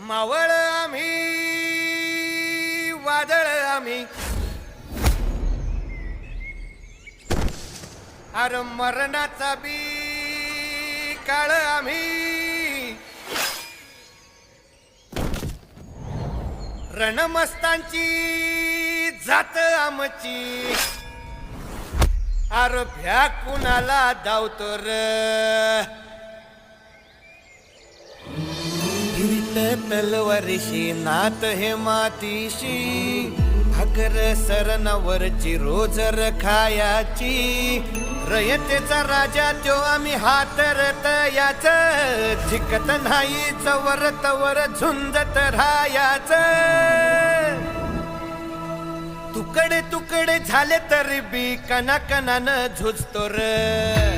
मावळ आम्ही वादळ आम्ही अरे मरणाचा बी काळ आम्ही रणमस्तांची जात आमची अरे भ्या कुणाला धावतो र तलवारीशी नात हे मातीशी भाकर सरणावरची रोज खायाची रयतेचा राजा त्यो आम्ही हातरत याच झिकत नाही चवर तवर झुंजत राहायाच तुकडे तुकडे झाले तरी बी कणाकणानं झुजतो र